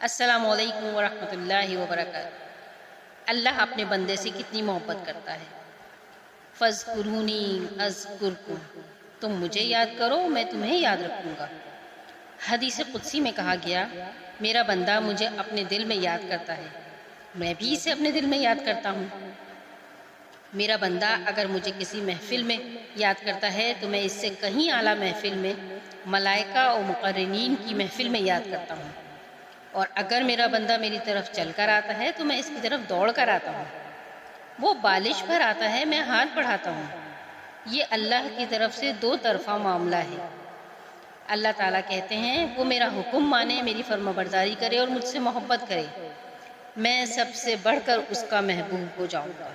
السلام علیکم ورحمۃ اللہ وبرکاتہ۔ اللہ اپنے بندے سے کتنی محبت کرتا ہے۔ فاذکرونی اذکرکم، تم مجھے یاد کرو میں تمہیں یاد رکھوں گا۔ حدیث قدسی میں کہا گیا، میرا بندہ مجھے اپنے دل میں یاد کرتا ہے، میں بھی اسے اپنے دل میں یاد کرتا ہوں۔ میرا بندہ اگر مجھے کسی محفل میں یاد کرتا ہے تو میں اس سے کہیں اعلیٰ محفل میں ملائکہ و مقرنین کی محفل میں یاد کرتا ہوں، اور اگر میرا بندہ میری طرف چل کر آتا ہے تو میں اس کی طرف دوڑ کر آتا ہوں۔ وہ بالش پر آتا ہے، میں ہاتھ بڑھاتا ہوں۔ یہ اللہ کی طرف سے دو طرفہ معاملہ ہے۔ اللہ تعالیٰ کہتے ہیں وہ میرا حکم مانے، میری فرما برداری کرے اور مجھ سے محبت کرے، میں سب سے بڑھ کر اس کا محبوب ہو جاؤں گا۔